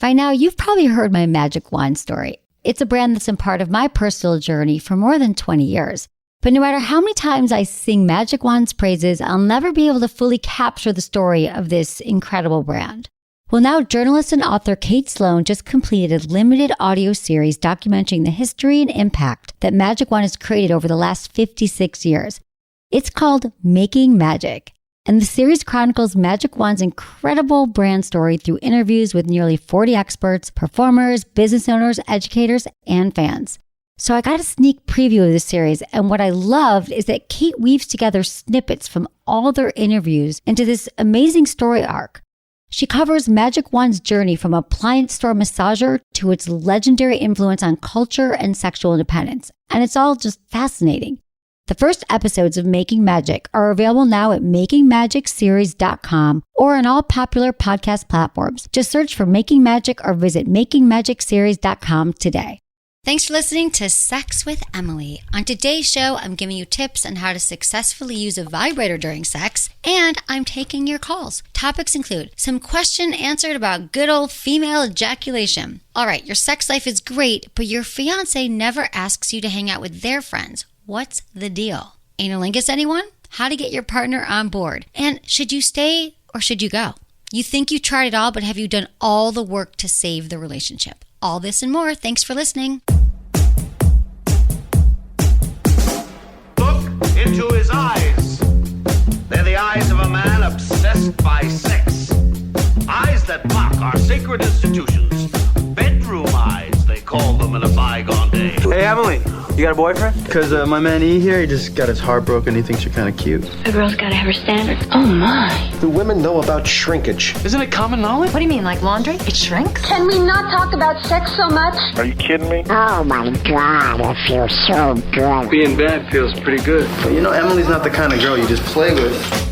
By now, you've probably heard my magic wand story. It's a brand that's been part of my personal journey for more than 20 years. But no matter how many times I sing Magic Wand's praises, I'll never be able to fully capture the story of this incredible brand. Well, now journalist and author Kate Sloan just completed a limited audio series documenting the history and impact that Magic Wand has created over the last 56 years. It's called Making Magic. And the series chronicles Magic Wand's incredible brand story through interviews with nearly 40 experts, performers, business owners, educators, and fans. So I got a sneak preview of this series, and what I loved is that Kate weaves together snippets from all their interviews into this amazing story arc. She covers Magic Wand's journey from appliance store massager to its legendary influence on culture and sexual independence, and it's all just fascinating. The first episodes of Making Magic are available now at makingmagicseries.com or on all popular podcast platforms. Just search for Making Magic or visit makingmagicseries.com today. Thanks for listening to Sex with Emily. On today's show, I'm giving you tips on how to successfully use a vibrator during sex, and I'm taking your calls. Topics include some question answered about good old female ejaculation. All right, your sex life is great, but your fiance never asks you to hang out with their friends. What's the deal? Analingus, anyone? How to get your partner on board. And should you stay or should you go? You think you tried it all, but have you done all the work to save the relationship? All this and more. Thanks for listening. Look into his eyes. They're the eyes of a man obsessed by sex. Eyes that mock our sacred institutions. Bedroom eyes, they call them in a bygone day. Hey, Emily, you got a boyfriend? Because my man E here, he just got his heart broken. He thinks you're kind of cute. A girl's gotta have her standards. Oh my. Do women know about shrinkage? Isn't it common knowledge? What do you mean, like laundry? It shrinks? Can we not talk about sex so much? Are you kidding me? Oh my God, I feel so good. Being bad feels pretty good. But you know, Emily's not the kind of girl you just play with.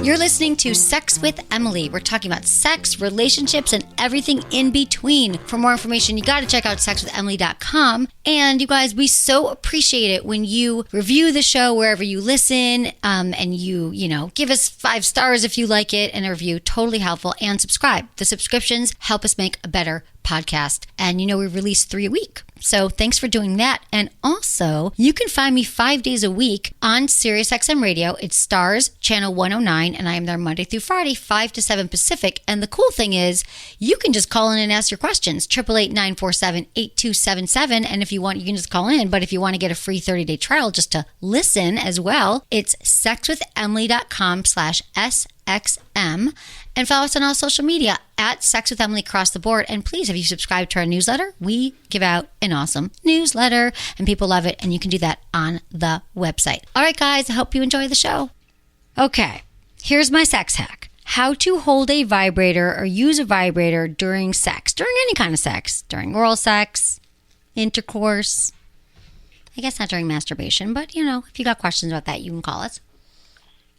You're listening to Sex with Emily. We're talking about sex, relationships, and everything in between. For more information, you got to check out sexwithemily.com. And you guys, we so appreciate it when you review the show wherever you listen, and you give us 5 stars if you like it, and a review, totally helpful, and subscribe. The subscriptions help us make a better podcast. And we release 3 a week. So thanks for doing that. And also, you can find me 5 days a week on SiriusXM Radio. It's Stars, Channel 109, and I am there Monday through Friday, 5 to 7 Pacific. And the cool thing is, you can just call in and ask your questions, 888-947-8277. And if you want, you can just call in. But if you want to get a free 30-day trial just to listen as well, it's sexwithemily.com/SXM. And follow us on all social media at Sex with Emily across the board. And please, if you subscribe to our newsletter, we give out an awesome newsletter and people love it. And you can do that on the website. All right, guys, I hope you enjoy the show. Okay, here's my sex hack. How to hold a vibrator or use a vibrator during sex, during any kind of sex, during oral sex, intercourse. I guess not during masturbation, but if you got questions about that, you can call us.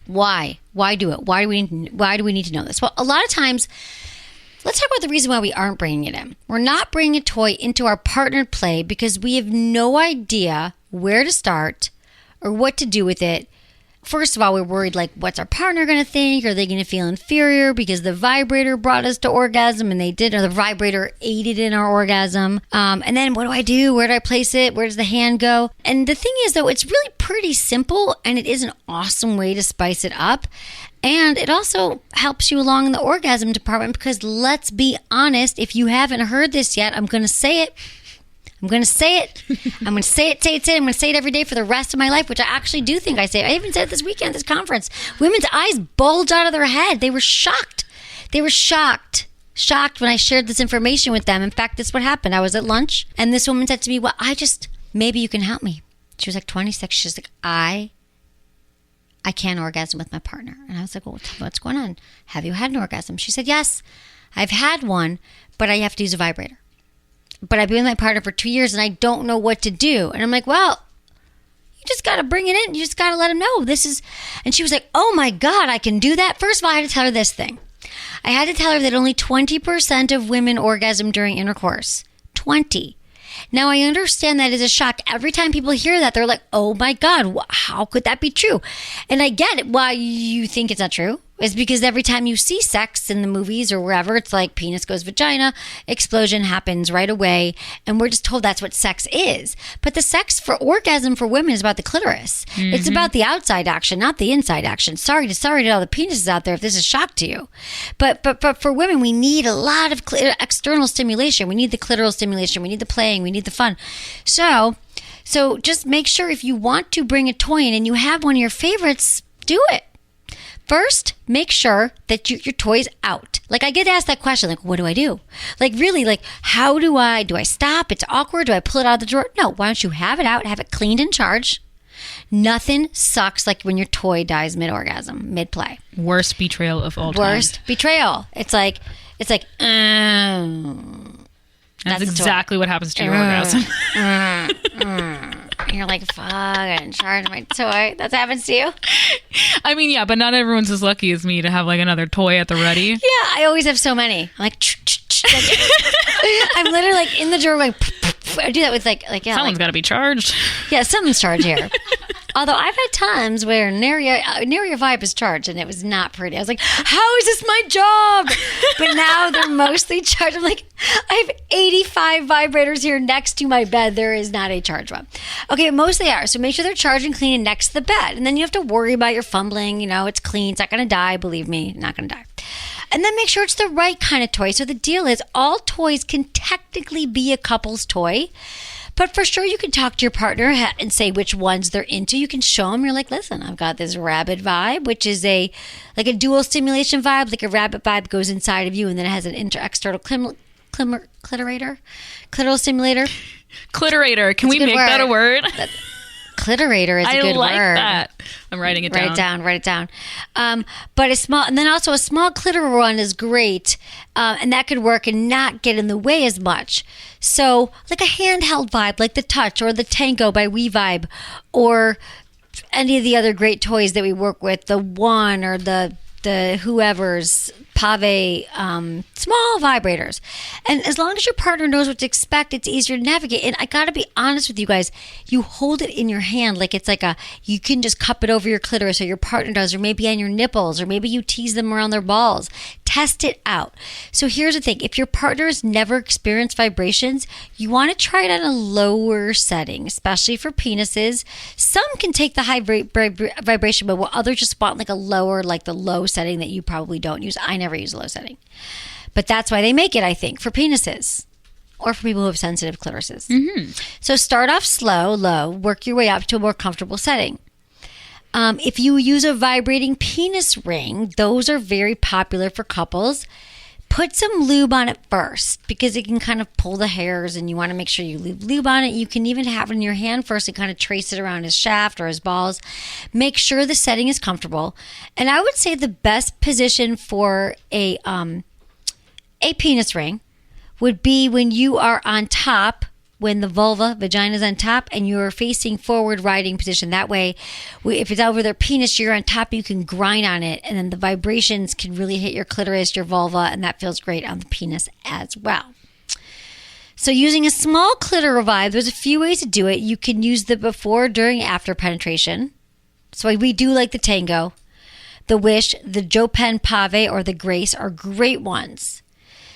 Why? Why do it? Why do we need to know this? Well, a lot of times, let's talk about the reason why we aren't bringing it in. We're not bringing a toy into our partnered play because we have no idea where to start or what to do with it. First of all, we're worried, what's our partner going to think? Are they going to feel inferior because the vibrator brought us to orgasm and they did, or the vibrator aided in our orgasm? And then what do I do? Where do I place it? Where does the hand go? And the thing is, though, it's really pretty simple, and it is an awesome way to spice it up. And it also helps you along in the orgasm department because, let's be honest, if you haven't heard this yet, I'm going to say it. I'm going to say it. I'm going to say it. I'm going to say it every day for the rest of my life, which I actually do think I say. I even said it this weekend at this conference. Women's eyes bulged out of their head. They were shocked. Shocked when I shared this information with them. In fact, this is what happened. I was at lunch, and this woman said to me, well, maybe you can help me. She was 26. She's like, I can't orgasm with my partner. And I was like, well, tell me what's going on. Have you had an orgasm? She said, yes, I've had one, but I have to use a vibrator. But I've been with my partner for 2 years and I don't know what to do. And I'm like, well, you just got to bring it in. You just got to let them know this is. And she was like, oh my God, I can do that. First of all, I had to tell her this thing. I had to tell her that only 20% of women orgasm during intercourse. 20. Now, I understand that is a shock. Every time people hear that, they're like, oh my God, how could that be true? And I get it why you think it's not true. is because every time you see sex in the movies or wherever, it's like penis goes vagina, explosion happens right away. And we're just told that's what sex is. But the sex for orgasm for women is about the clitoris. It's about the outside action, not the inside action. Sorry to all the penises out there if this is shock to you. But for women, we need a lot of external stimulation. We need the clitoral stimulation. We need the playing. We need the fun. So just make sure if you want to bring a toy in and you have one of your favorites, do it. First, make sure that your toy's out. Like, I get asked that question, like, what do I do? Like, really, like, how do I stop? It's awkward. Do I pull it out of the drawer? No, why don't you have it out, have it cleaned and charged? Nothing sucks like when your toy dies mid-orgasm, mid-play. Worst betrayal of all time. Worst betrayal. It's like, That's exactly what happens to your orgasm. You're like, fuck, I didn't charge my toy. That happens to you? I mean, yeah, but not everyone's as lucky as me to have like another toy at the ready. Yeah, I always have so many. I'm like, I'm literally like in the drawer, like, I do that with like yeah. Someone's got to be charged. Yeah, something's charged here. Although I've had times where nary a vibe is charged and it was not pretty. I was like, how is this my job? But now they're mostly charged. I'm like, I have 85 vibrators here next to my bed. There is not a charged one. Okay, mostly are. So make sure they're charged and clean and next to the bed. And then you have to worry about your fumbling. You know, it's clean. It's not going to die. Believe me, not going to die. And then make sure it's the right kind of toy. So the deal is all toys can technically be a couple's toy. But for sure, you can talk to your partner and say which ones they're into. You can show them. You're like, listen, I've got this rabbit vibe, which is a dual stimulation vibe. Like a rabbit vibe goes inside of you, and then it has an external clitorator, clitoral stimulator. Clitorator. Can we make that a word? Clitorator is a good word. I like that. I'm writing it down. Write it down. But a small clitoral one is great, and that could work and not get in the way as much. So, like a handheld vibe, like the Touch or the Tango by We Vibe, or any of the other great toys that we work with, the One or the whoever's Pave, small vibrators. And as long as your partner knows what to expect, it's easier to navigate. And I gotta be honest with you guys, you hold it in your hand like it's like you can just cup it over your clitoris, or your partner does, or maybe on your nipples, or maybe you tease them around their balls. Test it out. So here's the thing. If your partner has never experienced vibrations, you want to try it on a lower setting, especially for penises. Some can take the high vibration, but others just want like a lower, like the low setting that you probably don't use. I never use a low setting. But that's why they make it, I think, for penises or for people who have sensitive clitorises. Mm-hmm. So start off slow, low, work your way up to a more comfortable setting. If you use a vibrating penis ring, those are very popular for couples. Put some lube on it first because it can kind of pull the hairs, and you want to make sure you leave lube on it. You can even have it in your hand first and kind of trace it around his shaft or his balls. Make sure the setting is comfortable. And I would say the best position for a penis ring would be when you are on top, when the vagina is on top, and you're facing forward riding position. That way, if it's over their penis, you're on top, you can grind on it, and then the vibrations can really hit your clitoris, your vulva, and that feels great on the penis as well. So using a small clitoral vibe, there's a few ways to do it. You can use the before, during, after penetration. So we do like the Tango, the Wish, the Jopen Pave, or the Grace are great ones.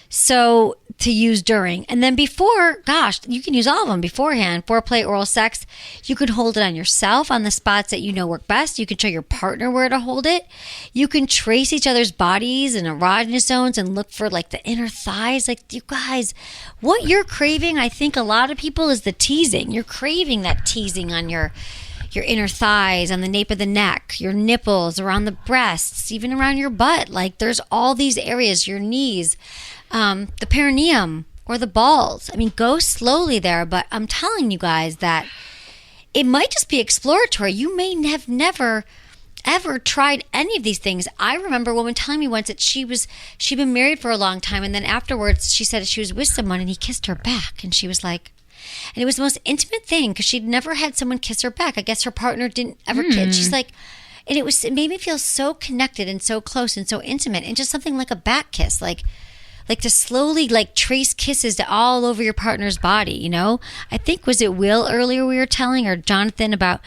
So to use during. And then before, gosh, you can use all of them beforehand. Foreplay, oral sex. You can hold it on yourself on the spots that you know work best. You can show your partner where to hold it. You can trace each other's bodies and erogenous zones and look for like the inner thighs. Like, you guys, what you're craving, I think a lot of people, is the teasing. You're craving that teasing on your inner thighs, on the nape of the neck, your nipples, around the breasts, even around your butt. Like, there's all these areas, your knees, the perineum or the balls. I mean, go slowly there, but I'm telling you guys that it might just be exploratory. You may have never ever tried any of these things. I remember a woman telling me once that she'd been married for a long time, and then afterwards she said she was with someone and he kissed her back, and she was like, and it was the most intimate thing because she'd never had someone kiss her back. I guess her partner didn't ever kiss. She's like, and it made me feel so connected and so close and so intimate, and just something like a back kiss, like to slowly like trace kisses to all over your partner's body, you know? I think, was it Will earlier we were telling, or Jonathan, about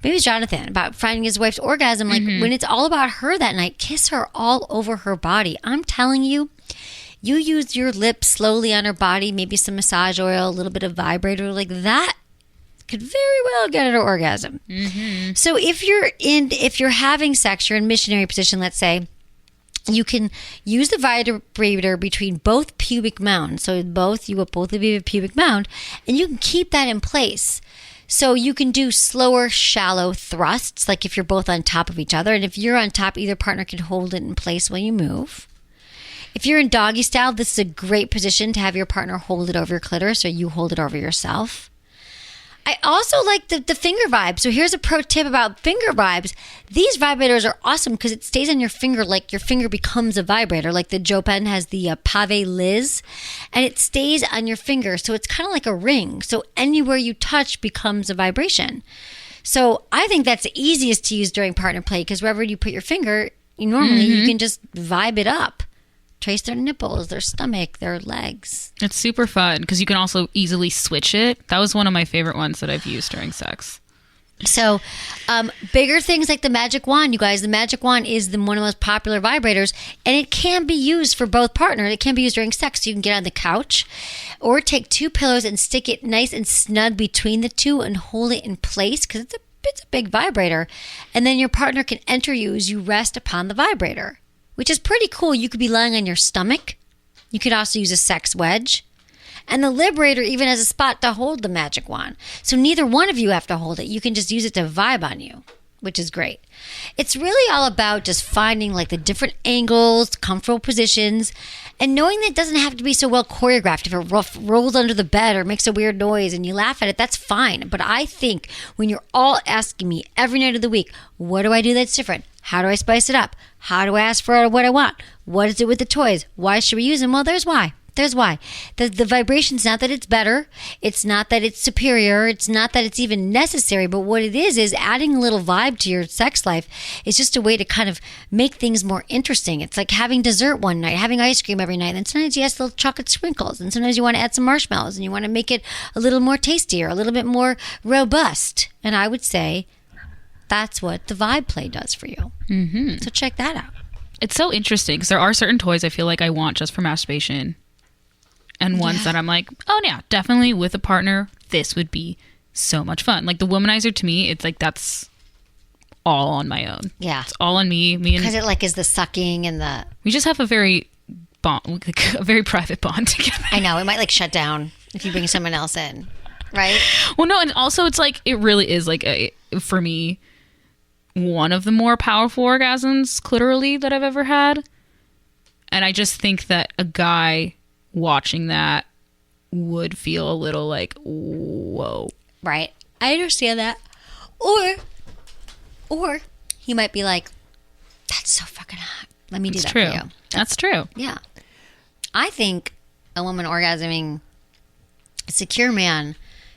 maybe it's Jonathan, about finding his wife's orgasm. Like when it's all about her that night, kiss her all over her body. I'm telling you, you use your lips slowly on her body, maybe some massage oil, a little bit of vibrator, like that could very well get her orgasm. So if you're having sex, you're in missionary position, let's say, you can use the vibrator between both pubic mounds. So both of you have a pubic mound, and you can keep that in place. So you can do slower, shallow thrusts, like if you're both on top of each other. And if you're on top, either partner can hold it in place while you move. If you're in doggy style, this is a great position to have your partner hold it over your clitoris, or you hold it over yourself. I also like the finger vibe. So here's a pro tip about finger vibes. These vibrators are awesome because it stays on your finger like your finger becomes a vibrator. Like the Jopen has the Pave Liz, and it stays on your finger. So it's kind of like a ring. So anywhere you touch becomes a vibration. So I think that's the easiest to use during partner play because wherever you put your finger, you can just vibe it up. Trace their nipples, their stomach, their legs. It's super fun because you can also easily switch it. That was one of my favorite ones that I've used during sex. So bigger things like the magic wand, you guys. The magic wand is one of the most popular vibrators, and it can be used for both partners. It can be used during sex. So you can get on the couch or take two pillows and stick it nice and snug between the two and hold it in place because it's a big vibrator. And then your partner can enter you as you rest upon the vibrator, which is pretty cool. You could be lying on your stomach. You could also use a sex wedge. And the Liberator even has a spot to hold the magic wand. So neither one of you have to hold it. You can just use it to vibe on you, which is great. It's really all about just finding like the different angles, comfortable positions, and knowing that it doesn't have to be so well choreographed. If it rolls under the bed or makes a weird noise and you laugh at it, that's fine. But I think when you're all asking me every night of the week, what do I do that's different? How do I spice it up? How do I ask for what I want? What is it with the toys? Why should we use them? Well, there's why. There's why. The vibration's not that it's better. It's not that it's superior. It's not that it's even necessary. But what it is adding a little vibe to your sex life is just a way to kind of make things more interesting. It's like having dessert one night, having ice cream every night. And sometimes you add little chocolate sprinkles. And sometimes you want to add some marshmallows. And you want to make it a little more tastier, a little bit more robust. And I would say that's what the vibe play does for you. So check that out. It's so interesting because there are certain toys I feel like I want just for masturbation. And ones that I'm like, oh yeah, definitely with a partner, this would be so much fun. Like the womanizer to me, it's like that's all on my own. Yeah. It's all on me. Because it like is the sucking and the... We just have a very private bond together. I know. It might like shut down if you bring someone else in. Right? Well, no, and also it's like, it really is like, for me, one of the more powerful orgasms clitorally that I've ever had. And I just think that a guy watching that would feel a little like, whoa. Right. I understand that. Or he might be like, that's so fucking hot. Let me do that for you. That's true. Yeah. I think a woman orgasming, a secure man,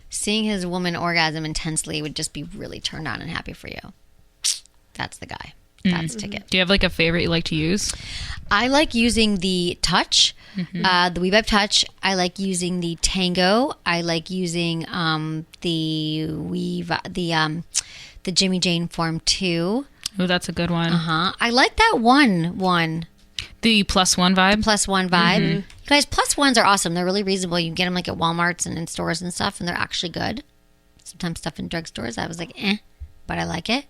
seeing his woman orgasm intensely would just be really turned on and happy for you. That's the guy. That's ticket. Do you have like a favorite you like to use? I like using the Touch, the WeVibe Touch. I like using the Tango. I like using the Jimmy Jane Form 2. Oh, that's a good one. I like that one. The +1 vibe. +1 vibe. You guys, +1s are awesome. They're really reasonable. You can get them like at Walmarts and in stores and stuff, and they're actually good. Sometimes stuff in drugstores, I was like, but I like it.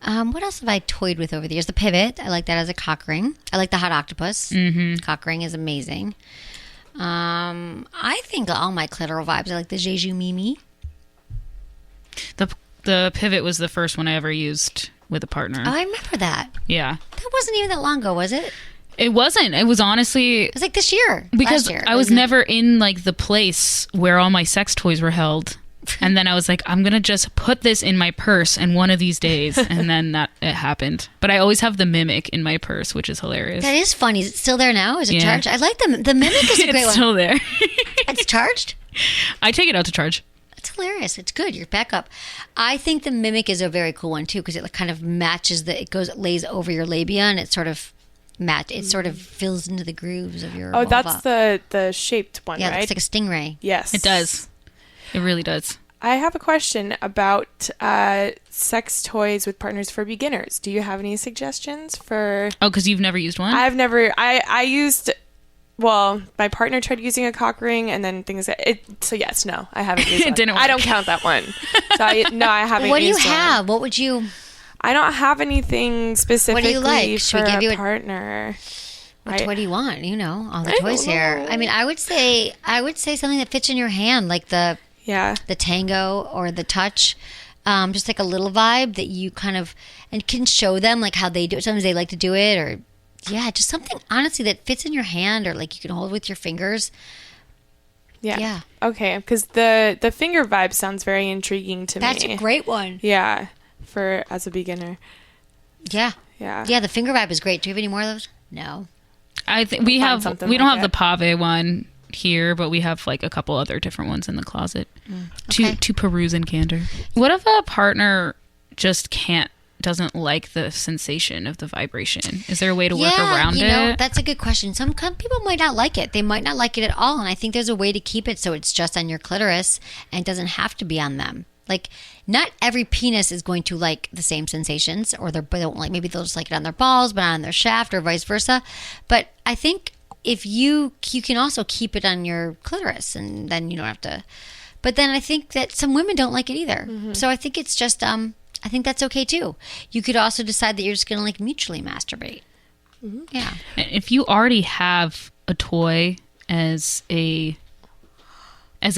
What else have I toyed with over the years? The Pivot. I like that as a cock ring. I like the Hot Octopus. Cock ring is amazing. I think all my clitoral vibes. I like the Jeju Mimi. The Pivot was the first one I ever used with a partner. Oh, I remember that. Yeah. That wasn't even that long ago, was it? It wasn't. It was honestly... It was like this year. Because last year, I was never in like the place where all my sex toys were held. And then I was like, I'm going to just put this in my purse and one of these days. And then it happened. But I always have the Mimic in my purse, which is hilarious. That is funny. Is it still there now? Is it charged? I like them. The Mimic is a great one. It's still there. It's charged? I take it out to charge. It's hilarious. It's good. You're back up. I think the Mimic is a very cool one too because it kind of matches it lays over your labia and it sort of fills into the grooves of your vulva. That's the shaped one, right? Yeah, it's like a stingray. Yes. It does. It really does. I have a question about sex toys with partners for beginners. Do you have any suggestions for... Oh, because you've never used one? I've never... I used... Well, my partner tried using a cock ring and then things... So yes, no, I haven't used one. It didn't work. I don't count that one. So I haven't What do you used one. have? What would you... I don't have anything specifically like? Should for we give you a a- partner. What do you want? You know, all the I toys don't here. know. I mean, I would say something that fits in your hand, like the tango or the touch. Just like a little vibe that you kind of, and can show them like how they do it. Sometimes they like to do it, or just something honestly that fits in your hand, or like you can hold with your fingers. Yeah. Okay, because the finger vibe sounds very intriguing to me. That's a great one. Yeah, for as a beginner. Yeah. Yeah. Yeah, the finger vibe is great. Do you have any more of those? No. I think we find don't something have like the pave one here, but we have like a couple other different ones in the closet to peruse in candor. What if a partner just doesn't like the sensation of the vibration? Is there a way to work around it? Yeah, that's a good question. Some people might not like it. They might not like it at all, and I think there's a way to keep it so it's just on your clitoris and it doesn't have to be on them. Like, not every penis is going to like the same sensations, or they don't like. Maybe they'll just like it on their balls, but not on their shaft, or vice versa. But I think if you can also keep it on your clitoris, and then you don't have to. But then I think that some women don't like it either. Mm-hmm. So I think it's just I think that's okay too. You could also decide that you're just going to like mutually masturbate. Mm-hmm. Yeah. And if you already have a toy as a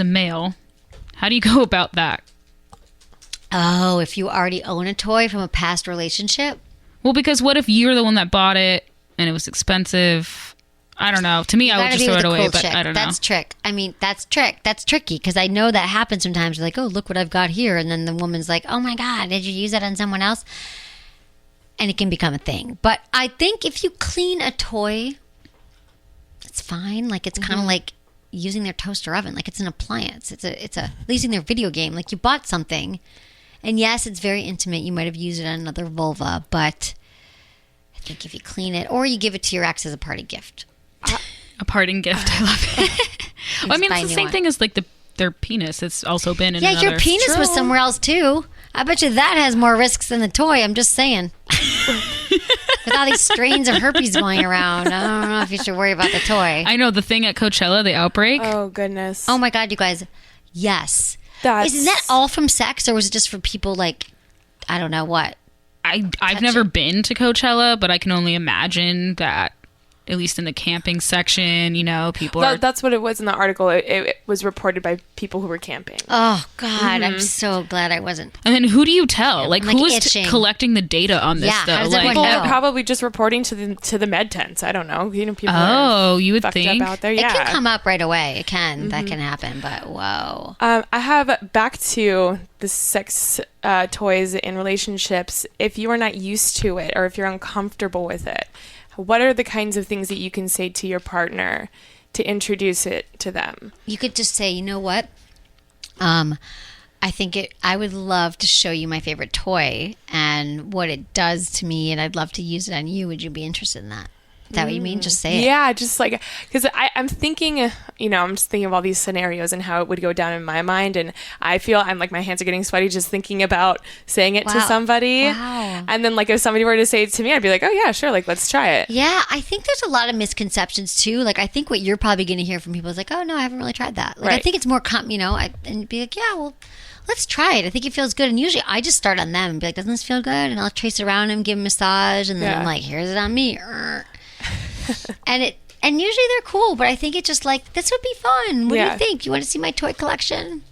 male, how do you go about that? Oh, if you already own a toy from a past relationship? Well, because what if you're the one that bought it and it was expensive? I don't know. To me, I would just throw it away, but I don't know. That's trick. I mean, that's tricky, because I know that happens sometimes. You're like, oh, look what I've got here. And then the woman's like, oh my God, did you use that on someone else? And it can become a thing. But I think if you clean a toy, it's fine. Like, it's kind of like using their toaster oven. Like, it's an appliance. It's using their video game. Like, you bought something. And yes, it's very intimate. You might have used it on another vulva, but I think if you clean it, or you give it to your ex as a party gift. A parting gift. I love it. Well, I mean, it's the same thing as like their penis. It's also been in another... your penis was somewhere else too. I bet you that has more risks than the toy. I'm just saying. With all these strains of herpes going around, I don't know if you should worry about the toy. I know, the thing at Coachella, the outbreak. Oh, goodness. Oh my God, you guys. Yes. Isn't that all from sex, or was it just for people like, I don't know what? I've never been to Coachella, but I can only imagine that, at least in the camping section, you know, people are... That's what it was in the article. It was reported by people who were camping. Oh, God. I'm so glad I wasn't. And then who do you tell? Like, I'm, who is itching. Collecting the data on this, Yeah, though? how does Like, everyone People know? are probably just reporting to the med tents. I don't know. You know, people you would fucked think. up out there. It Yeah. can come up right away. It can. That can happen, but whoa. I have back to the sex toys in relationships. If you are not used to it, or if you're uncomfortable with it, what are the kinds of things that you can say to your partner to introduce it to them? You could just say, you know what? I would love to show you my favorite toy and what it does to me, and I'd love to use it on you. Would you be interested in that? Is that what you mean? Just say it. Yeah, just like, because I'm thinking, I'm just thinking of all these scenarios and how it would go down in my mind. And I feel my hands are getting sweaty just thinking about saying it to somebody. Wow. And then if somebody were to say it to me, I'd be like, oh yeah, sure. Let's try it. Yeah, I think there's a lot of misconceptions too. Like, I think what you're probably going to hear from people is like, oh no, I haven't really tried that. Like, I Right. think it's more, and be like, yeah, well, let's try it. I think it feels good. And usually I just start on them and be like, doesn't this feel good? And I'll trace it around him, give him a massage. And then I'm like, here's it on me. And usually they're cool, but I think it's just like, this would be fun. What do you think? You want to see my toy collection?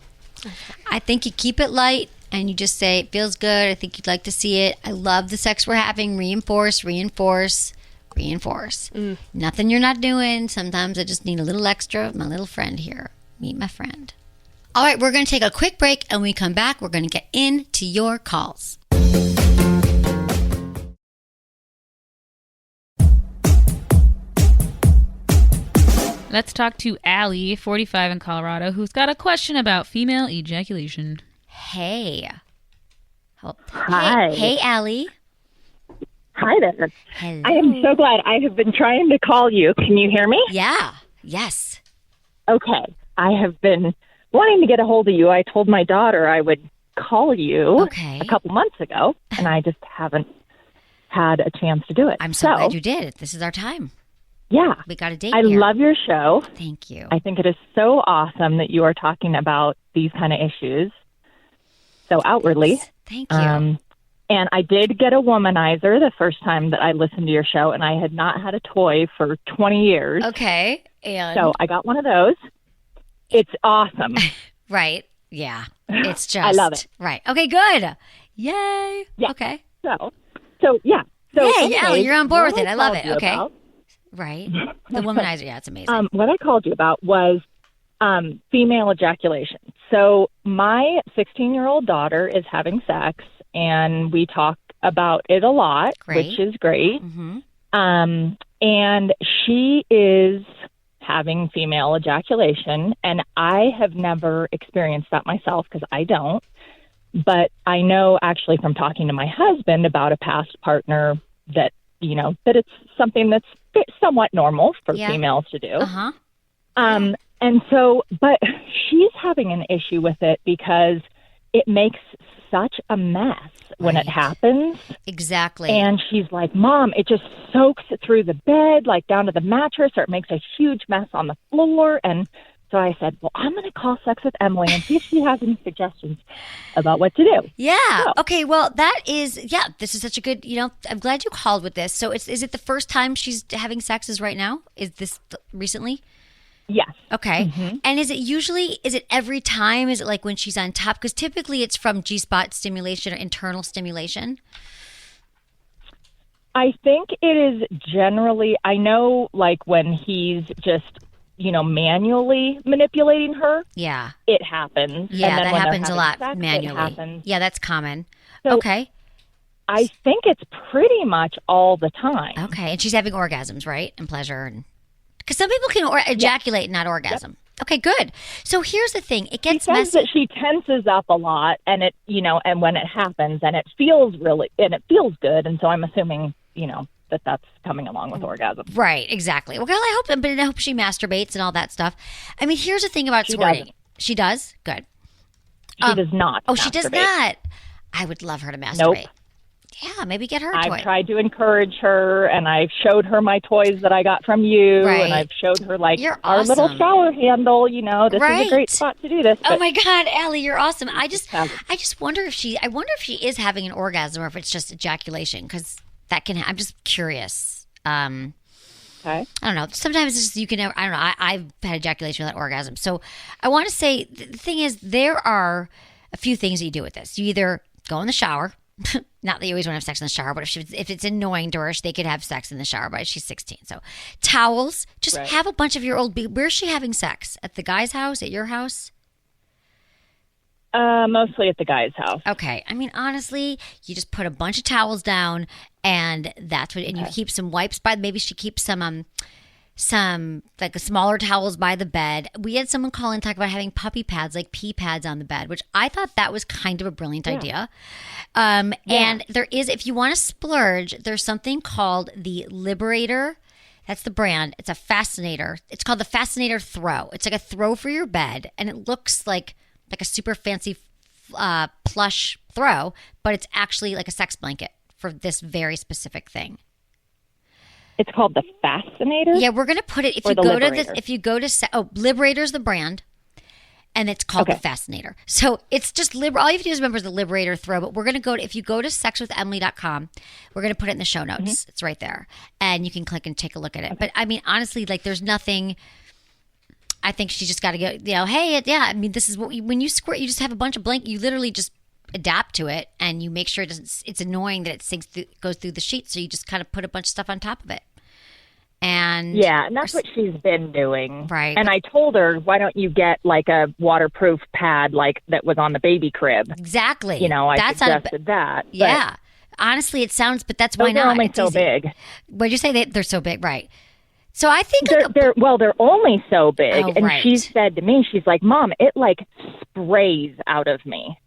Okay. I think you keep it light and you just say, it feels good. I think you'd like to see it. I love the sex we're having. Reinforce. Nothing you're not doing. Sometimes I just need a little extra of my little friend here. Meet my friend. All right, we're going to take a quick break, and when we come back, we're going to get into your calls. Let's talk to Allie, 45 in Colorado, who's got a question about female ejaculation. Hey. Hi. Hey, Allie. Hi there. Hello. I am so glad. I have been trying to call you. Can you hear me? Yeah. Yes. Okay. I have been wanting to get a hold of you. I told my daughter I would call you a couple months ago, and I just haven't had a chance to do it. I'm so glad you did. This is our time. Yeah. We got a date I here. love your show. Thank you. I think it is so awesome that you are talking about these kind of issues so outwardly. Thank you. And I did get a womanizer the first time that I listened to your show, and I had not had a toy for 20 years. Okay. And So I got one of those. It's awesome. right. Yeah. It's just. I love it. Right. Okay, good. Yay. Yeah. Okay. So yeah. So Yay, anyways, Allie, you're on board with what it. I love it. called you Okay. about- Right. The womanizer. Yeah, it's amazing. What I called you about was female ejaculation. So my 16-year-old daughter is having sex, and we talk about it a lot, which is great. Mm-hmm. And she is having female ejaculation, and I have never experienced that myself because I don't. But I know actually from talking to my husband about a past partner that, that it's something that's somewhat normal for females to do. Uh-huh. And so, but she's having an issue with it because it makes such a mess when it happens. Exactly. And she's like, Mom, it just soaks through the bed, like down to the mattress, or it makes a huge mess on the floor. And so I said, well, I'm going to call Sex with Emily and see if she has any suggestions about what to do. Yeah. So, Okay. Well, this is such a good, I'm glad you called with this. So is it the first time she's having sex is right now? Is this recently? yes. Okay. Mm-hmm. And is it every time? Is it like when she's on top? Because typically it's from G-spot stimulation or internal stimulation. I think it is generally, I know like when he's just, manually manipulating her, Yeah. it happens. Yeah, And then that when they're happens a having lot sex, it manually. happens. Yeah, that's common. So- Okay. I think it's pretty much all the time. Okay. And she's having orgasms, right? And pleasure. And because some people can ejaculate and not orgasm. Yep. Okay, good. So here's the thing. It gets She says messy. that she tenses up a lot, and it, and when it happens, and it feels good, and so I'm assuming, that that's coming along with orgasm. Right, exactly. Well, I hope she masturbates and all that stuff. I mean, here's the thing about She squirting. doesn't. She does? Good. She does not. Oh, she does masturbate. not. I would love her to masturbate. Nope. Yeah, maybe get her a toy. I've tried to encourage her, and I've showed her my toys that I got from you, Right. and I've showed her You're our little awesome. shower handle. This Right. is a great spot to do this. Oh but- my God, Allie, you're awesome. I just wonder if she is having an orgasm or if it's just ejaculation, because that can. I'm just curious. Okay. I don't know. Sometimes it's just you can never. I don't know. I've had ejaculation without orgasm, so I want to say the thing is there are a few things that you do with this. You either go in the shower. Not that you always want to have sex in the shower, but if it's annoying to her, they could have sex in the shower. But she's 16, so towels. Just Right. have a bunch of your old. Where's she having sex? At the guy's house? At your house? Mostly at the guy's house. Okay. I mean, honestly, you just put a bunch of towels down, and that's what. And you keep some wipes by. Maybe she keeps some like smaller towels by the bed. We had someone call and talk about having puppy pads, like pee pads on the bed, which I thought that was kind of a brilliant idea. And there is, if you want to splurge, there's something called the Liberator. That's the brand. It's a fascinator. It's called the Fascinator Throw. It's like a throw for your bed, and it looks like a super fancy plush throw, but it's actually like a sex blanket for this very specific thing. It's called the Fascinator. Yeah, we're gonna put it. If Or you the go Liberator? Liberator's the brand, and it's called the Fascinator. So it's just all you have to do is remember the Liberator throw. But we're gonna go to, if you go to sexwithemily.com, we're gonna put it in the show notes. Mm-hmm. It's right there, and you can click and take a look at it. But I mean, honestly, like there's nothing. I think she just got to go. Hey, yeah. I mean, this is when you squirt, you just have a bunch of blanket. You literally just adapt to it, and you make sure it doesn't. It's annoying that it goes through the sheet, so you just kind of put a bunch of stuff on top of it. And that's what she's been doing. Right. And I told her, why don't you get like a waterproof pad like that was on the baby crib? Exactly. I suggested that. But Yeah. Honestly, it sounds, but that's why those not. are only It's so easy. big. What'd you say? They're so big, right? So I think They're only so big. Oh, and right. she said to me, she's like, Mom, it like sprays out of me.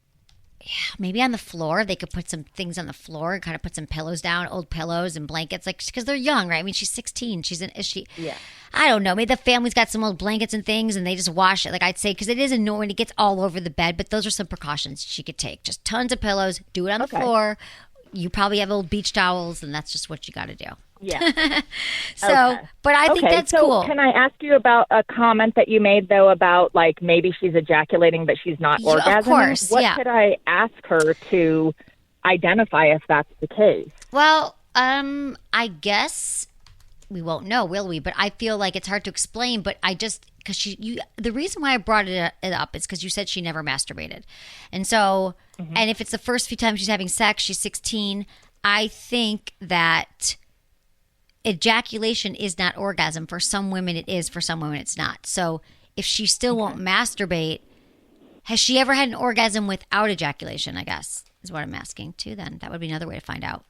maybe on the floor. They could put some things on the floor, kind of put some pillows down, old pillows and blankets, like, because they're young, right? I mean, she's 16. Yeah. I don't know. Maybe the family's got some old blankets and things and they just wash it. Like I'd say, because it is annoying. It gets all over the bed, but those are some precautions she could take. Just tons of pillows, do it on the floor. You probably have old beach towels and that's just what you got to do. Yeah. But I think that's cool. Can I ask you about a comment that you made, though, about like maybe she's ejaculating, but she's not orgasming? Of course, What could I ask her to identify if that's the case? Well, I guess we won't know, will we? But I feel like it's hard to explain, but I just, because the reason why I brought it up is because you said she never masturbated. And so, and if it's the first few times she's having sex, she's 16, I think that ejaculation is not orgasm. For some women it is, for some women it's not. So if she still won't masturbate, has she ever had an orgasm without ejaculation, I guess, is what I'm asking too then. That would be another way to find out.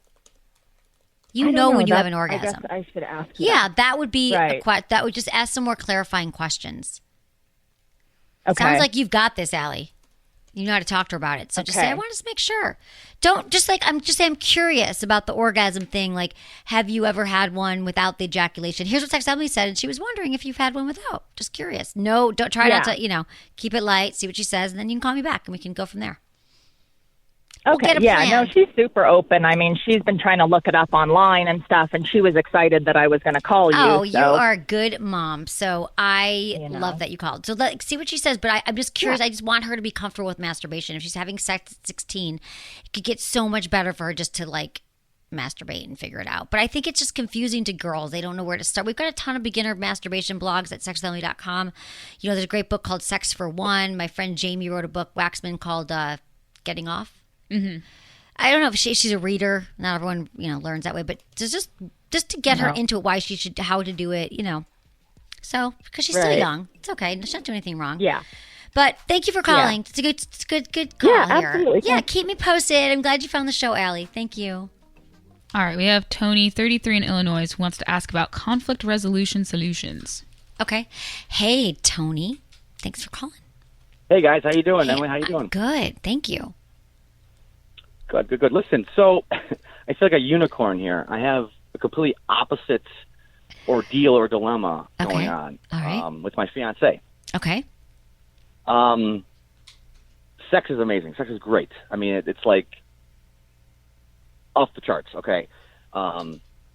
You know when you have an orgasm. I guess I should ask Yeah, that would be, Right. that would just ask some more clarifying questions. Okay. Sounds like you've got this, Allie. You know how to talk to her about it. So just say, Okay. I want to make sure. Don't just like, I'm curious about the orgasm thing. Like, have you ever had one without the ejaculation? Here's what Sex Emily said. And she was wondering if you've had one without. Just curious. No, don't try not to, keep it light, see what she says. And then you can call me back and we can go from there. Okay. No, she's super open. I mean, she's been trying to look it up online and stuff, and she was excited that I was going to call you. Oh, so. you are a good mom. So I love that you called. So see what she says. But I'm just curious. I just want her to be comfortable with masturbation. If she's having sex at 16, it could get so much better for her just to like masturbate and figure it out. But I think it's just confusing to girls. They don't know where to start. We've got a ton of beginner masturbation blogs at sexwithemily.com. There's a great book called Sex for One. My friend Jamie wrote a book, Waxman, called Getting Off. Mm-hmm. I don't know if she's a reader. Not everyone, learns that way, but just to get her into it, why she should, how to do it, So, because she's still young, it's okay. She's not doing anything wrong. Yeah. But thank you for calling. Yeah. It's a good call here. Absolutely. Yeah, keep me posted. I'm glad you found the show, Allie. Thank you. All right, we have Tony, 33 in Illinois, who wants to ask about conflict resolution solutions. Okay. Hey, Tony. Thanks for calling. Hey, guys. How you doing, Emily? How you doing? Good. Thank you. Good. Listen, so I feel like a unicorn here. I have a completely opposite ordeal or dilemma going on with my fiance. Okay. Sex is amazing. Sex is great. I mean, it's like off the charts. Okay.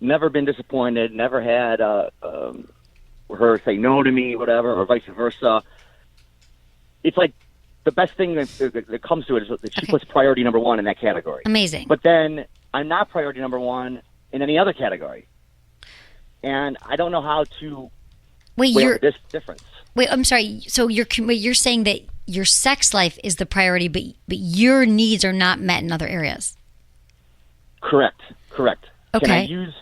Never been disappointed. Never had her say no to me, whatever, or vice versa. It's like the best thing that comes to it is that she puts priority number one in that category. Amazing. But then I'm not priority number one in any other category. And I don't know how to weigh this difference. Wait, I'm sorry. So you're saying that your sex life is the priority, but your needs are not met in other areas. Correct. Okay. Can I use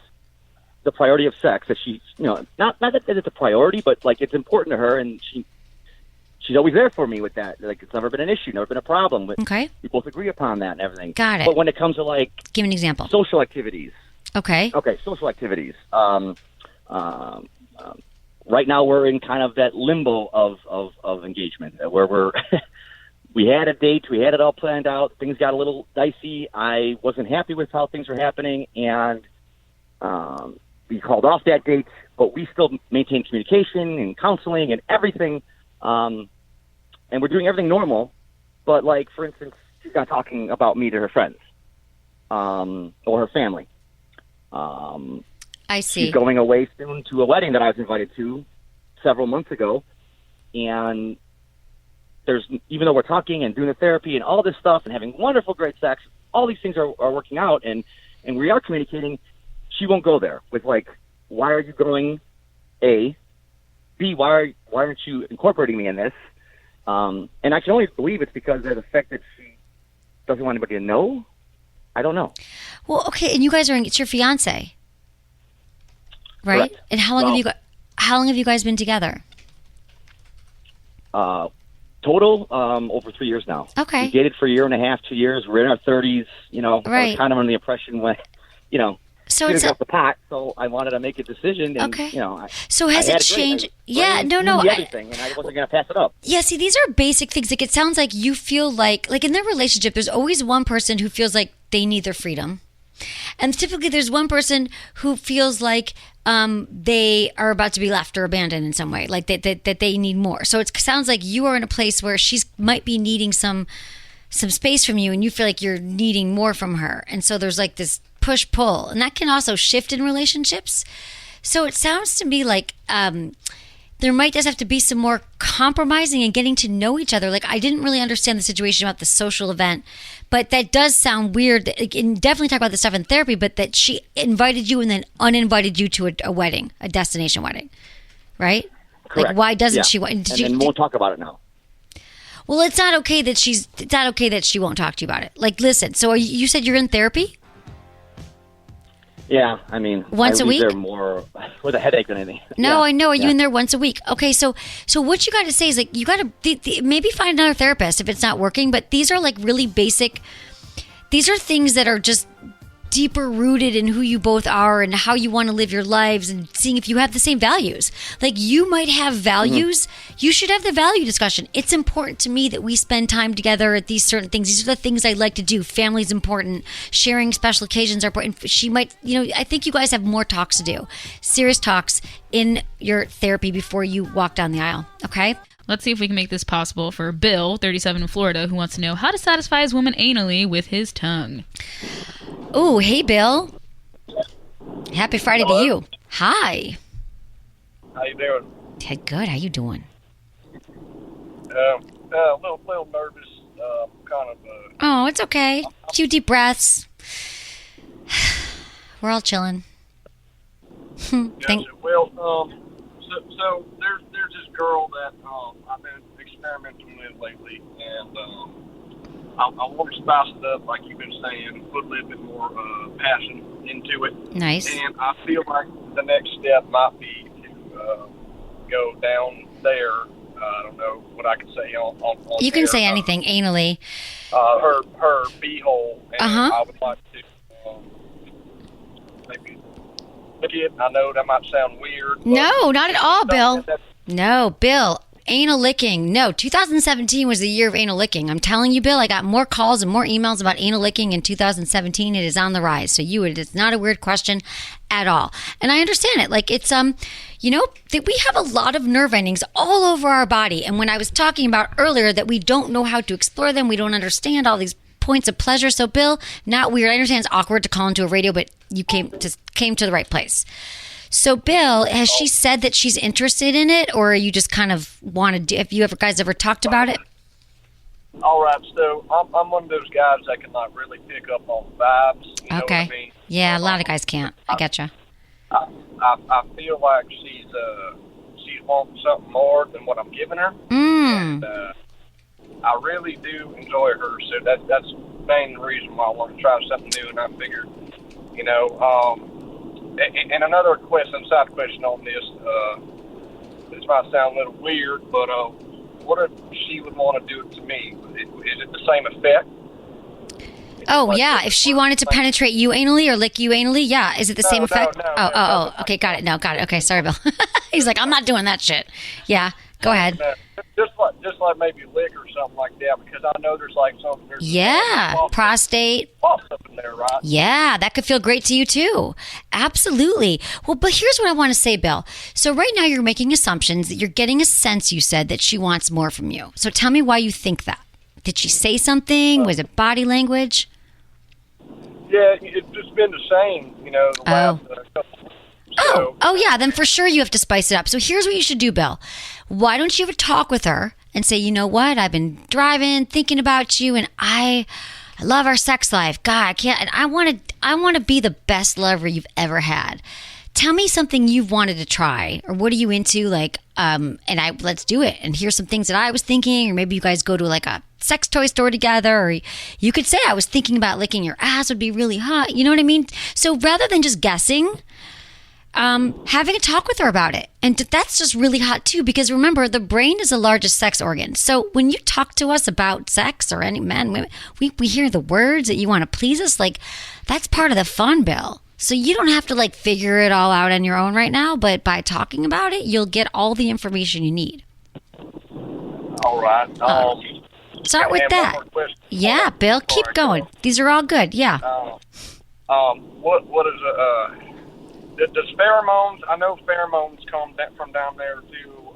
the priority of sex that she, not that it's a priority, but like it's important to her, and she's always there for me with that. Like it's never been an issue, never been a problem. Okay. We both agree upon that and everything. Got it. But when it comes to like, give me an example. Social activities. Okay. Social activities. Right now we're in kind of that limbo of engagement where we had a date, we had it all planned out, things got a little dicey. I wasn't happy with how things were happening, and we called off that date, but we still maintain communication and counseling and everything, and we're doing everything normal. But like, for instance, she's not talking about me to her friends or her family. I see. She's going away soon to a wedding that I was invited to several months ago. And even though we're talking and doing the therapy and all this stuff and having wonderful, great sex, all these things are working out and we are communicating, she won't go there with like, why are you going? A, B, why aren't you incorporating me in this? And I can only believe it's because of the fact that she doesn't want anybody to know. I don't know. Well, okay. And you guys it's your fiance. Right? Correct. And how long have you guys been together? Total, over 3 years now. Okay. We dated for a year and a half, 2 years. We're in our 30s, Right. I was kind of under the impression when, So shooting it's off the pot, so I wanted to make a decision. And, Okay. you know, So has I had it a great- changed? I Yeah, learned no. everything, and I wasn't going to pass it up. Yeah, see, these are basic things. Like, it sounds like you feel like in their relationship, there's always one person who feels like they need their freedom. And typically there's one person who feels like they are about to be left or abandoned in some way, like that they need more. So it sounds like you are in a place where she's might be needing some space from you, and you feel like you're needing more from her. And so there's like this push-pull, and that can also shift in relationships. So it sounds to me like there might just have to be some more compromising and getting to know each other. Like, I didn't really understand the situation about the social event, but that does sound weird. And definitely talk about this stuff in therapy, but that she invited you and then uninvited you to a wedding, a destination wedding, right? Correct. Like, why doesn't Yeah. she want? And then won't talk about it now. Well, it's not okay that she won't talk to you about it. Like, listen. So you said you're in therapy? Yeah, I mean, Once I a leave week? there more with a headache than anything. No, Yeah. I know. Are you Yeah. in there once a week? Okay, so what you got to say is, like, you got to maybe find another therapist if it's not working. But these are like really basic. These are things that are just deeper rooted in who you both are and how you want to live your lives, and seeing if you have the same values. Like, you might have values. You should have the value discussion. It's important to me that we spend time together at these certain things. These are the things I like to do. Family's important. Sharing special occasions are important. She might, I think you guys have more talks to do. Serious talks in your therapy before you walk down the aisle. Okay? Let's see if we can make this possible for Bill, 37 in Florida, who wants to know how to satisfy his woman anally with his tongue. Oh, hey, Bill. Happy Friday to you. Hi. How you doing? Hey, good. How you doing? A little nervous. Kind of. Oh, it's okay. A few deep breaths. We're all chilling. Gotcha. Well, so there's this girl that I've been experimenting with lately, and I want to spice it up, like you've been saying, put a little bit more passion into it. Nice. And I feel like the next step might be to go down there. I don't know what I can say on You can there. say anything anally. Her beehole, and I would like to maybe lick it. I know that might sound weird. No, not at all, Bill. No, Bill. Anal licking. No, 2017 was the year of anal licking. I'm telling you, Bill, I got more calls and more emails about anal licking in 2017. It is on the rise. So it's not a weird question at all. And I understand it. Like, it's, that we have a lot of nerve endings all over our body. And when I was talking about earlier that we don't know how to explore them, we don't understand all these points of pleasure. So, Bill, not weird. I understand it's awkward to call into a radio, but you came to the right place. So, Bill, has she said that she's interested in it, or you just kind of want to do? Have you guys ever talked about it? All right, so I'm one of those guys that can like really pick up on vibes. You know Okay. what I mean? Yeah, a lot of guys can't. I getcha. I feel like she's wanting something more than what I'm giving her. And I really do enjoy her, so that's the main reason why I want to try something new. And I figured, and another side question on this might sound a little weird, but what if she would want to do it to me? Is it the same effect? Oh, yeah. If she wanted to penetrate you anally or lick you anally, yeah. Is it the same effect? No. Okay, got it. No, got it. Okay, sorry, Bill. He's like, I'm not doing that shit. Yeah, go ahead. Just like maybe lick or something like that, because I know there's Yeah, prostate. Up in there, right? Yeah, that could feel great to you too. Absolutely. Well, but here's what I want to say, Bill. So right now you're making assumptions that you're getting a sense, you said, that she wants more from you. So tell me why you think that. Did she say something? Was it body language? Yeah, it's just been the same, the last couple. Oh, yeah. Then for sure you have to spice it up. So here's what you should do, Bill. Why don't you have a talk with her and say, you know what? I've been driving, thinking about you, and I love our sex life. God, I can't. And I want to be the best lover you've ever had. Tell me something you've wanted to try, or what are you into? Like, let's do it. And here's some things that I was thinking, or maybe you guys go to like a sex toy store together, or you could say, I was thinking about licking your ass would be really hot. You know what I mean? So rather than just guessing, having a talk with her about it. And that's just really hot too, because remember, the brain is the largest sex organ. So when you talk to us about sex, or any men, women, we hear the words that you want to please us. Like, that's part of the fun, Bill. So you don't have to like figure it all out on your own right now, but by talking about it, you'll get all the information you need. All right. Start with I have that. one more question. Yeah, Bill, keep going. These are all good. Yeah. What is does pheromones? I know pheromones come from down there too.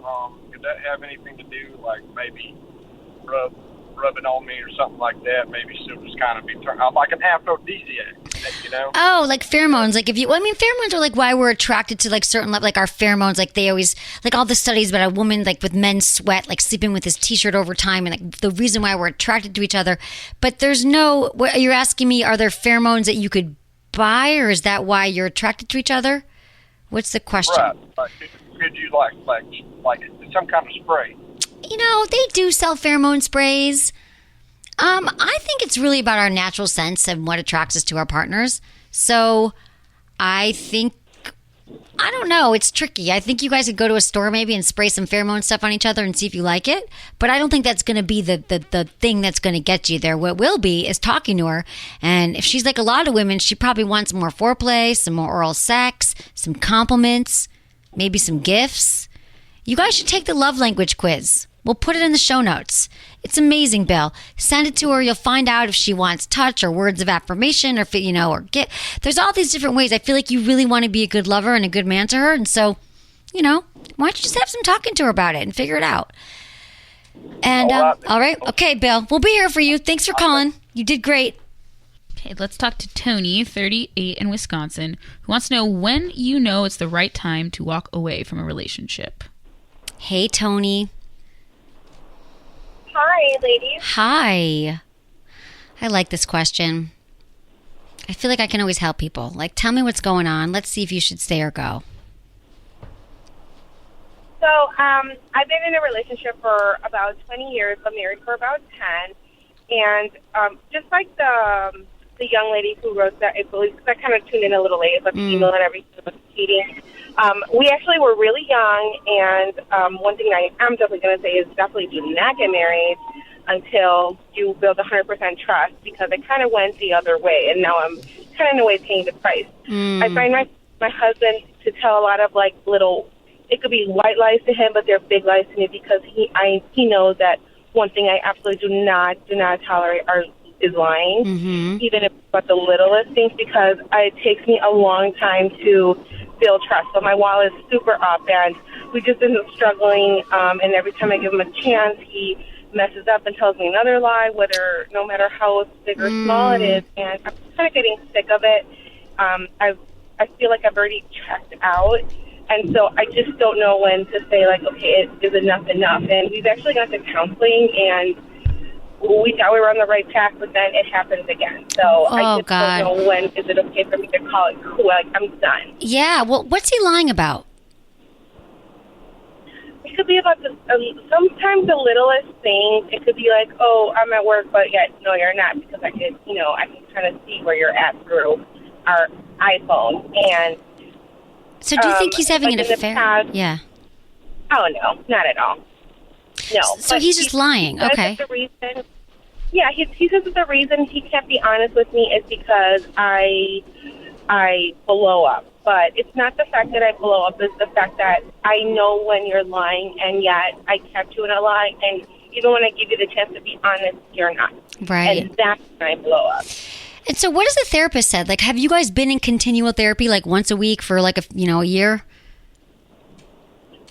Could that have anything to do, like maybe rub it on me or something like that? Maybe she'll just kind of be like an aphrodisiac, you know? Oh, like pheromones. Like pheromones are like why we're attracted to like certain, like our pheromones. Like they always, like all the studies about a woman, like with men's sweat, like sleeping with his t-shirt over time, and like the reason why we're attracted to each other. But there's no, what you're asking me, are there pheromones that you could buy, or is that why you're attracted to each other? What's the question? Right. Like, could you like some kind of spray? You know, they do sell pheromone sprays. I think it's really about our natural sense and what attracts us to our partners. So I think, I don't know, it's tricky. I think you guys could go to a store maybe and spray some pheromone stuff on each other and see if you like it. But I don't think that's going to be the thing that's going to get you there. What will be is talking to her. And if she's like a lot of women, she probably wants more foreplay, some more oral sex, some compliments, maybe some gifts. You guys should take the love language quiz. We'll put it in the show notes. It's amazing, Bill. Send it to her. You'll find out if she wants touch or words of affirmation or, or get. There's all these different ways. I feel like you really want to be a good lover and a good man to her. And so, why don't you just have some talking to her about it and figure it out? And, all right. Okay, Bill. We'll be here for you. Thanks for calling. You did great. Okay, let's talk to Tony, 38 in Wisconsin, who wants to know when you know it's the right time to walk away from a relationship. Hey, Tony. Hi, ladies. Hi. I like this question. I feel like I can always help people. Like, tell me what's going on. Let's see if you should stay or go. So, I've been in a relationship for about 20 years, but married for about 10. And just like the young lady who wrote that, I believe, because I kind of tuned in a little late, but the email and everything was cheating. We actually were really young, and one thing I'm definitely going to say is definitely do not get married until you build 100% trust, because it kind of went the other way, and now I'm kind of in a way paying the price. I find my husband to tell a lot of like little, it could be white lies to him, but they're big lies to me, because he knows that one thing I absolutely do not tolerate is lying, even if it's about the littlest things, because it takes me a long time to build trust. So my wall is super up, and we just been struggling, and every time I give him a chance, he messes up and tells me another lie, no matter how big or small it is, and I'm kind of getting sick of it. I feel like I've already checked out, and so I just don't know when to say, like, okay, is enough? And we've actually gone to counseling, and we thought we were on the right track, but then it happens again. So I just don't know when is it okay for me to call it cool, like I'm done. Yeah, well, what's he lying about? It could be about sometimes the littlest things. It could be like, oh, I'm at work, but yet, no, you're not, because I can kind of see where you're at through our iPhone. And so do you think he's having an affair? Yeah. Oh, no, not at all. No. So he's just lying. Okay. He says that the reason he can't be honest with me is because I blow up. But it's not the fact that I blow up, it's the fact that I know when you're lying, and yet I kept you in a lie, and even when I give you the chance to be honest, you're not. Right. And that's when I blow up. And so what has the therapist said? Like, have you guys been in continual therapy, like once a week for like a year?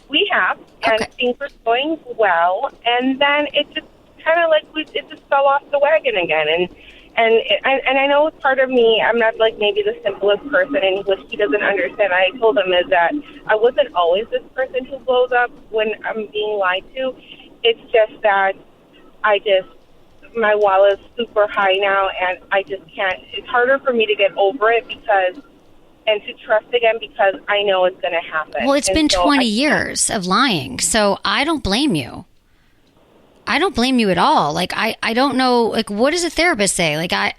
We have, and things were going well, and then it just kind of like it just fell off the wagon again, and I know part of me, I'm not like maybe the simplest person, and what he doesn't understand, I told him, is that I wasn't always this person who blows up when I'm being lied to. It's just that my wall is super high now, and I just can't. It's harder for me to get over it and to trust again, because I know it's going to happen. Well, it's been 20 years of lying, so I don't blame you. I don't blame you at all. Like, I don't know, like, what does a therapist say? Like, I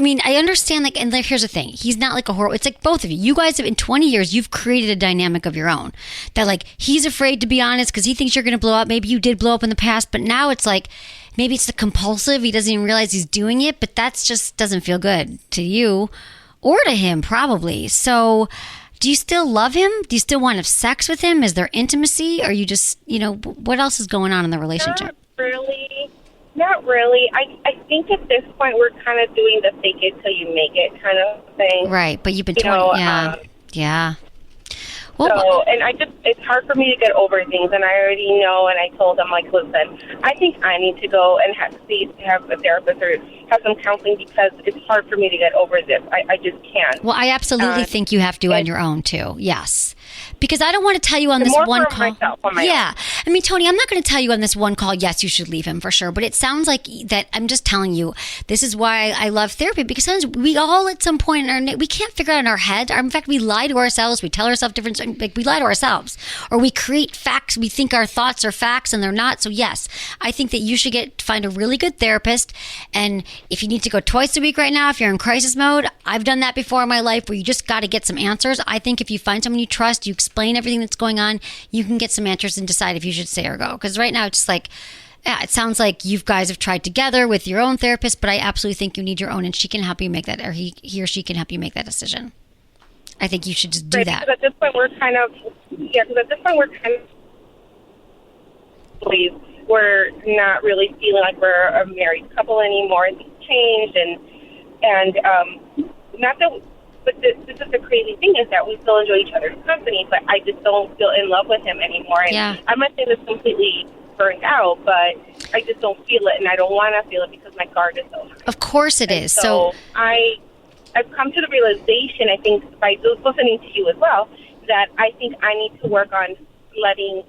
mean, I understand, like, and like, here's the thing. He's not like a horror. It's like both of you. You guys have, in 20 years, you've created a dynamic of your own. That, like, he's afraid to be honest because he thinks you're going to blow up. Maybe you did blow up in the past, but now it's like, maybe it's the compulsive. He doesn't even realize he's doing it, but that's just doesn't feel good to you. or to him, probably. So do you still love him? Do you still want to have sex with him? Is there intimacy? Or you just, what else is going on in the relationship? Not really. I think at this point we're kind of doing the fake it till you make it kind of thing. Right, but you've been yeah. Well, and it's hard for me to get over things, and I already know, and I told him, like, listen, I think I need to go and have a therapist or have some counseling because it's hard for me to get over this. I just can't. Well, I absolutely think you have to on your own, too. Yes. Because I don't want to tell you on this one call. Yeah. I mean, Tony, I'm not going to tell you on this one call, yes, you should leave him for sure. But it sounds like that I'm just telling you, this is why I love therapy. Because sometimes we all at some point, we can't figure out in our head. In fact, we lie to ourselves. We tell ourselves different, like we lie to ourselves. Or we create facts. We think our thoughts are facts and they're not. So yes, I think that you should find a really good therapist. And if you need to go twice a week right now, if you're in crisis mode, I've done that before in my life where you just got to get some answers. I think if you find someone you trust, you explain everything that's going on, you can get some answers and decide if you should stay or go. Because right now it's just like, yeah, it sounds like you guys have tried together with your own therapist, but I absolutely think you need your own, and she can help you make that, or he or she can help you make that decision. I think you should just do that. Because at this point we're kind of we're not really feeling like we're a married couple anymore. Things changed, and not that. But this is the crazy thing is that we still enjoy each other's company, but I just don't feel in love with him anymore. And I'm not saying this completely burned out, but I just don't feel it, and I don't want to feel it because my guard is so high. Of course it is. So I've come to the realization, I think, by listening to you as well, that I think I need to work on learning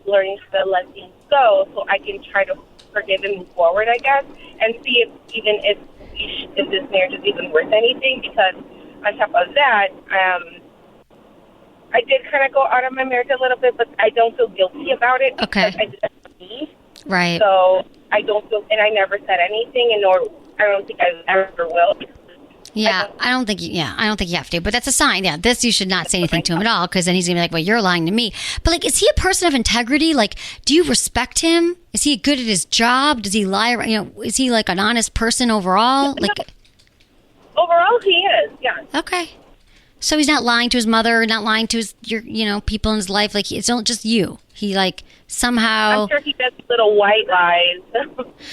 how to let things go so I can try to forgive and move forward, I guess, and see if this marriage is even worth anything, because on top of that, I did kind of go out of my marriage a little bit, but I don't feel guilty about it. Okay. Because I did that for me. Right. So I don't feel, and I never said anything, and I don't think I ever will. Yeah, I don't think you have to, but that's a sign. Yeah, this you should not say anything to him at all, because then he's gonna be like, well, you're lying to me. But like, is he a person of integrity? Like, do you respect him? Is he good at his job? Does he lie? Is he like an honest person overall? Overall, he is, yeah. Okay. So he's not lying to his mother, not lying to your people in his life. Like, it's not just you. He somehow. I'm sure he does little white lies.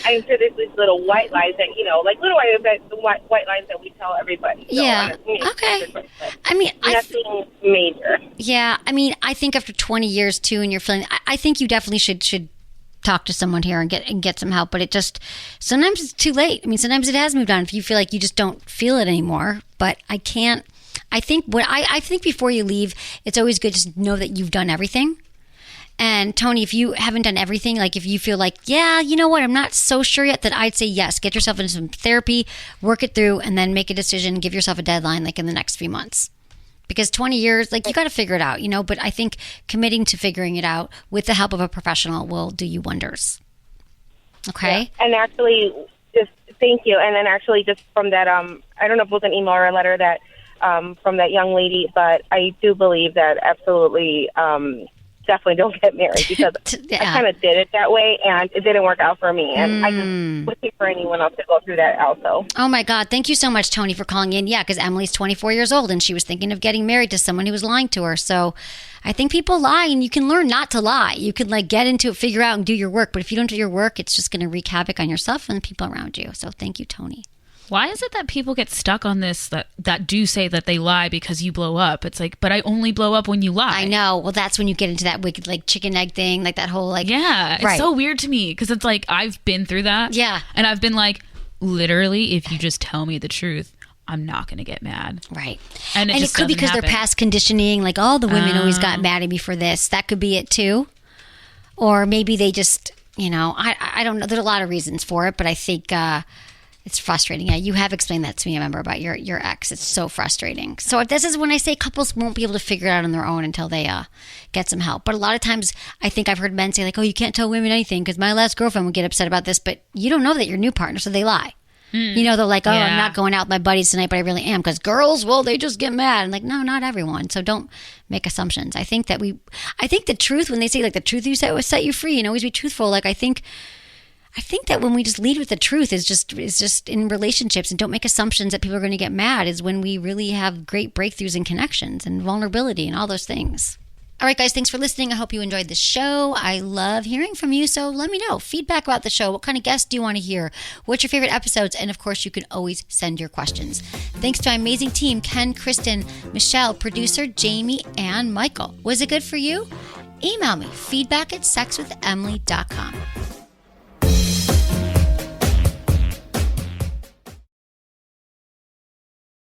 I'm sure there's these little white lies that like little white lies that we tell everybody. Yeah. Okay. I mean, nothing major. Yeah. I mean, I think after 20 years too, and you're feeling, I think you definitely should talk to someone here and get some help. But it just, sometimes it's too late. I mean, sometimes it has moved on. If you feel like you just don't feel it anymore. But I think before you leave, it's always good to know that you've done everything. And Tony, if you haven't done everything, like if you feel like, yeah, you know what, I'm not so sure yet, that I'd say yes, get yourself into some therapy, work it through, and then make a decision, give yourself a deadline like in the next few months. Because 20 years, like, you got to figure it out, but I think committing to figuring it out with the help of a professional will do you wonders. Okay? Yeah. And actually, just thank you. And then actually just from that, I don't know if it was an email or a letter that from that young lady, but I do believe that absolutely definitely don't get married, because I kind of did it that way and it didn't work out for me. And I just would hate for anyone else to go through that also. Oh my God. Thank you so much, Tony, for calling in. Yeah, because Emily's 24 years old and she was thinking of getting married to someone who was lying to her. So I think people lie, and you can learn not to lie. You can get into it, figure out and do your work. But if you don't do your work, it's just going to wreak havoc on yourself and the people around you. So thank you, Tony. Why is it that people get stuck on this that do say that they lie because you blow up? It's like, but I only blow up when you lie. I know. Well, that's when you get into that wicked chicken egg thing, that whole Yeah, it's so weird to me, because it's like, I've been through that. Yeah. And I've been like, literally, if you just tell me the truth, I'm not going to get mad. Right. And it could be because happen. Their past conditioning, all the women always got mad at me for this. That could be it too. Or maybe they just, I don't know. There's a lot of reasons for it, but I think it's frustrating. Yeah, you have explained that to me, I remember, about your ex. It's so frustrating. So this is when I say couples won't be able to figure it out on their own until they get some help. But a lot of times I think I've heard men say oh, you can't tell women anything because my last girlfriend would get upset about this. But you don't know that your new partner, so they lie. They're like, I'm not going out with my buddies tonight, but I really am, because girls, well, they just get mad. And no, not everyone. So don't make assumptions. I think the truth, when they say the truth you said will set you free, and always be truthful. I I think that when we just lead with the truth is just in relationships and don't make assumptions that people are going to get mad is when we really have great breakthroughs and connections and vulnerability and all those things. All right, guys, thanks for listening. I hope you enjoyed the show. I love hearing from you, so let me know. Feedback about the show. What kind of guests do you want to hear? What's your favorite episodes? And, of course, you can always send your questions. Thanks to my amazing team, Ken, Kristen, Michelle, producer Jamie, and Michael. Was it good for you? Email me, feedback@sexwithemily.com.